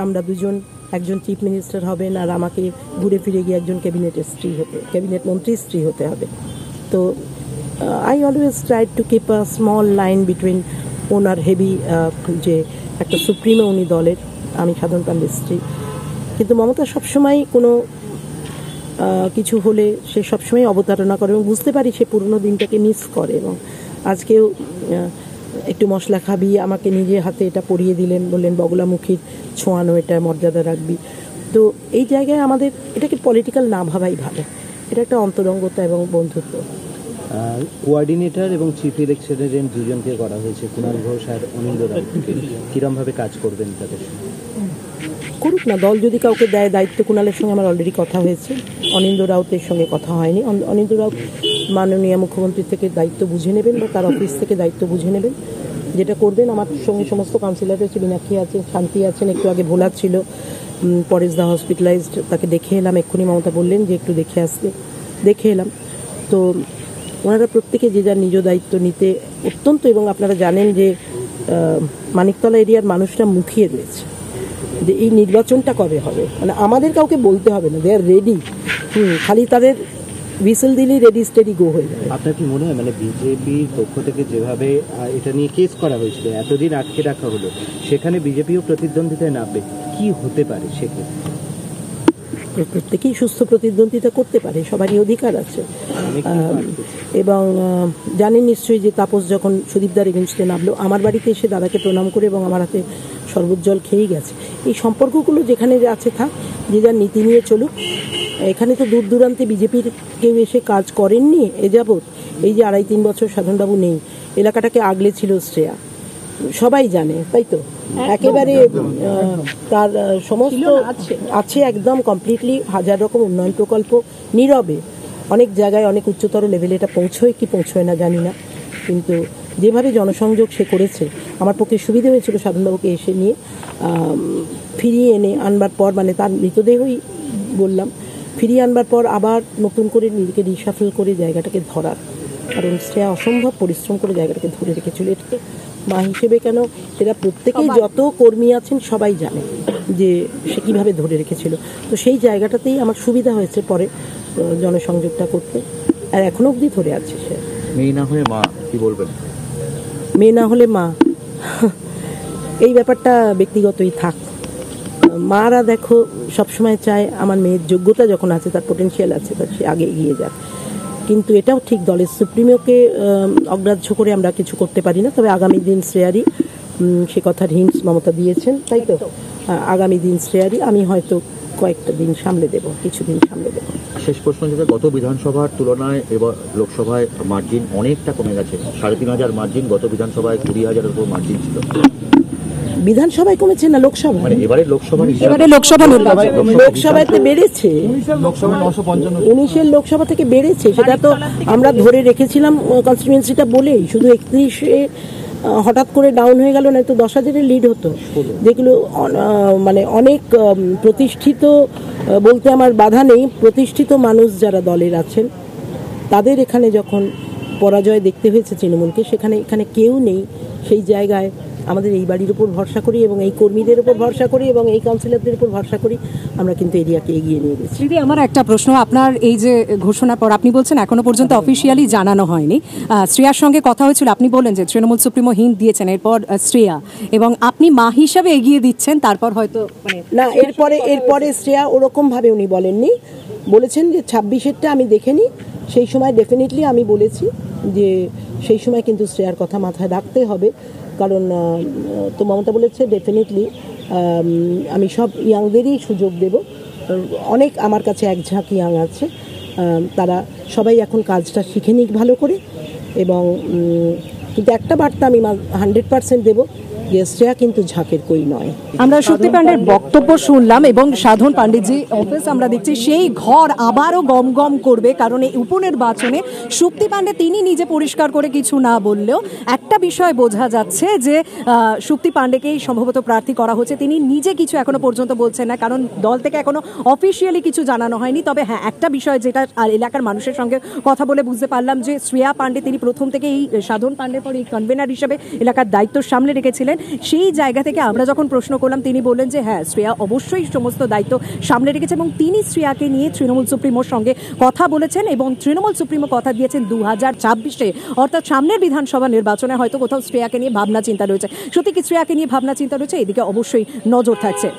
আমরা দুজন, একজন চিফ মিনিস্টার হবেন আর আমাকে ঘুরে ফিরে গিয়ে একজন ক্যাবিনেট মন্ত্রীর স্ত্রী হতে হবে। তো I always try to keep a small line between owner heavy, যে একটা সুপ্রিমো উনি দলের, আমি সাধারণ পান্ডের স্ত্রী। কিন্তু মমতা সবসময় কোনো কিছু হলে সে সবসময় অবতারণা করে এবং বুঝতে পারি সে পুরনো দিনটাকে মিস করে। এবং আজকেও একটু মশলা খাবি, আমাকে নিজে হাতে এটা পরিয়ে দিলেন, বললেন বগলামুখীর ছোঁয়ানো, এটা মর্যাদা রাখবি। তো এই জায়গায় আমাদের এটাকে পলিটিক্যাল না ভাবাই ভালো, এটা একটা অন্তরঙ্গতা এবং বন্ধুত্ব। কোঅর্ডিনেটর এবং চিফ ইলেকশনের দুজনকে করা হয়েছে, কুণাল ঘোষ আর অনিন্দ্য রাউতকে। কিরমভাবে কাজ করবেন তাদের সঙ্গে? করুক না, দল যদি কাউকে দেয় দায়িত্ব। কুণালের সঙ্গে আমার অলরেডি কথা হয়েছে, অনিন্দ্য রাউতের সঙ্গে কথা হয়নি। অনিন্দ্য রাউত মাননীয় মুখ্যমন্ত্রী থেকে দায়িত্ব বুঝে নেবেন বা তার অফিস থেকে দায়িত্ব বুঝে নেবেন, যেটা করবেন। আমার সঙ্গে সমস্ত কাউন্সিলর রয়েছে, মীনাক্ষী আছেন, শান্তি আছেন, একটু আগে ভোলা ছিল, পরেশ দা হসপিটালাইজড, তাকে দেখে এলাম। এক্ষুনি মমতা বললেন যে একটু দেখে আসতে, দেখে এলাম। তো ওনারা প্রত্যেকে যে যার নিজ দায়িত্ব নিতে অত্যন্ত, এবং আপনারা জানেন যে মানিকতলা এরিয়ার মানুষরা মুখিয়ে রয়েছে যে এই নির্বাচনটা কবে হবে। মানে আমাদের কাউকে বলতে হবে না, দে আর রেডি। খালি তাদের হুইসেল দিলেই রেডি স্টেডি গো হয়ে যাবে। আপনার কি মনে হয়, মানে বিজেপির পক্ষ থেকে যেভাবে এটা নিয়ে কেস করা হয়েছিল, এতদিন আটকে রাখা হলো, সেখানে বিজেপিও প্রতিদ্বন্দ্বিতায় নামবে, কি হতে পারে সেক্ষেত্রে? প্রত্যেকেই সুস্থ প্রতিদ্বন্দ্বিতা করতে পারে, সবারই অধিকার আছে। এবং জানেন নিশ্চয়ই যে তাপস যখন সুদীপদার এগেনস্টে নামলো, আমার বাড়িতে এসে দাদাকে প্রণাম করে এবং আমার হাতে শরবত জল খেয়েই গেছে। এই সম্পর্কগুলো যেখানে আছে থাক, যে যার নীতি নিয়ে চলুক। এখানে তো দূর দূরান্তে বিজেপির কেউ এসে কাজ করেননি এ যাবৎ। এই যে 2.5-3 বছর সাধনবাবু নেই, এলাকাটাকে আগলে ছিল শ্রেয়া, সবাই জানে, তাই তো? একেবারে তার সমস্ত আছে একদম কমপ্লিটলি, 1000 রকম উন্নয়ন প্রকল্প নীরবে অনেক জায়গায় অনেক উচ্চতর লেভেলে এটা পৌঁছয় কি পৌঁছয় না জানি না, কিন্তু যেভাবে জনসংযোগ সে করেছে, আমার পক্ষে সুবিধা হয়েছিল সাধনবাবুকে এসে নিয়ে ফিরিয়ে এনে আনবার পর, মানে তার মৃতদেহই বললাম, ফিরিয়ে আনবার পর আবার নতুন করে নিজেকে রিসাফল করে জায়গাটাকে ধরার, কারণ শ্রেয়া অসম্ভব পরিশ্রম করে জায়গাটাকে ধরে রেখেছিল। এটা তো মা হিসেবে কেন, এরা প্রত্যেকেই যত কর্মী আছেন সবাই জানে যে সে কীভাবে ধরে রেখেছিল। তো সেই জায়গাটাতেই আমার সুবিধা হয়েছে পরে জনসংযোগটা করতে, আর এখনো অবধি ধরে আছে সে। মেয়ে না হলে মা, কি বলবেন? মেয়ে না হলে মা, এই ব্যাপারটা ব্যক্তিগতই থাক। মারা দেখো সবসময় চায় আমার মেয়ের যোগ্যতা যখন আছে, তার পোটেনশিয়াল আছে, তার সে আগে এগিয়ে যাক। কিন্তু এটাও ঠিক, দলের সুপ্রিমোকে অগ্রাহ্য করে আমরা কিছু করতে পারি না। তবে আগামী দিন শ্রেয়ারই, সে কথার হিন্টস মমতা দিয়েছেন, তাই তো? আগামী দিন শ্রেয়ারই, আমি হয়তো কয়েকটা দিন সামলে দেব, কিছুদিন সামলে দেব। শেষ প্রশ্ন, যেটা গত বিধানসভার তুলনায় এবার লোকসভায় মার্জিন অনেকটা কমে গেছে। 3,500 মার্জিন, গত বিধানসভায় 20,000-এর উপর মার্জিন ছিল। বিধানসভায় কমেছে না লোকসভা? মানে এবারে লোকসভা লোকসভাতে বেড়েছে, 19-এর লোকসভা থেকে বেড়েছে। সেটা তো আমরা ধরে রেখেছিলাম কনস্টিটিউয়েন্সিটা বলেই, শুধু 31-এ হঠাৎ করে ডাউন হয়ে গেল, না তো 10,000-এর লিড হতো। যেগুলো মানে অনেক প্রতিষ্ঠিত, বলতে আমার বাধা নেই, প্রতিষ্ঠিত মানুষ যারা দলের আছেন তাদের এখানে যখন পরাজয় দেখতে হয়েছে তৃণমূলকে, এখানে কেউ নেই। সেই জায়গায় আমাদের এই বাড়ির উপর ভরসা করি এবং এই কর্মীদের উপর ভরসা করি এবং এই কাউন্সিলরদের উপর ভরসা করি, আমরা কিন্তু এরিয়াকে এগিয়ে নিয়ে গেছি। দিদি, আমার একটা প্রশ্ন, আপনার এই যে ঘোষণার পর আপনি বলছেন এখনো পর্যন্ত অফিসিয়ালি জানানো হয়নি, শ্রেয়ার সঙ্গে কথা হয়েছিল, আপনি বললেন যে তৃণমূল সুপ্রিমো হিন্ট দিয়েছেন, এরপর শ্রেয়া, এবং আপনি মা হিসাবে এগিয়ে দিচ্ছেন, তারপর হয়তো না, এরপরে শ্রেয়া ওরকম ভাবে উনি বলেননি, বলেছেন যে 26-এরটা আমি দেখেনি, সেই সময় ডেফিনেটলি আমি বলেছি যে সেই সময় কিন্তু শ্রেয়ার কথা মাথায় রাখতে হবে, কারণ তো মমতা বলেছে ডেফিনেটলি আমি সব ইয়াংদেরই সুযোগ দেব। অনেক আমার কাছে এক ঝাঁক ইয়াং আছে, তারা সবাই এখন কাজটা শিখে নিক ভালো করে। এবং কিন্তু একটা বার্তা আমি 100% দেবো, শ্রেয়া কিন্তু ঝাঁকের কই নয়। আমরা শক্তি পান্ডের বক্তব্য শুনলাম এবং সাধন পান্ডেজি অফিস আমরা দেখছি সেই ঘর আবারও গম গম করবে, কারণ এই উপনির্বাচনে শক্তি পান্ডে তিনি নিজে পরিষ্কার করে কিছু না বললেও একটা বিষয় বোঝা যাচ্ছে যে শক্তি পান্ডেকেই সম্ভবত প্রার্থী করা হচ্ছে। তিনি নিজে কিছু এখনো পর্যন্ত বলছেন না, কারণ দল থেকে এখনো অফিসিয়ালি কিছু জানানো হয়নি। তবে হ্যাঁ, একটা বিষয় যেটা এলাকার মানুষের সঙ্গে কথা বলে বুঝতে পারলাম যে শ্রেয়া পান্ডে তিনি প্রথম থেকে এই সাধন পান্ডের পর এই কনভেনার হিসেবে এলাকার দায়িত্ব সামলে রেখেছিলেন। সেই জায়গা থেকে আমরা যখন প্রশ্ন করলাম তিনি বললেন যে হ্যাঁ, শ্রেয়া অবশ্যই সমস্ত দায়িত্ব সামনে রেখেছে এবং তিনি শ্রেয়াকে নিয়ে তৃণমূল সুপ্রিমোর সঙ্গে কথা বলেছেন এবং তৃণমূল সুপ্রিমো কথা দিয়েছেন 2026-এ অর্থাৎ সামনের বিধানসভা নির্বাচনে হয়তো কোথাও শ্রেয়াকে নিয়ে ভাবনা চিন্তা রয়েছে। সত্যি কি শ্রেয়াকে নিয়ে ভাবনা চিন্তা রয়েছে? এদিকে অবশ্যই নজর থাকছে।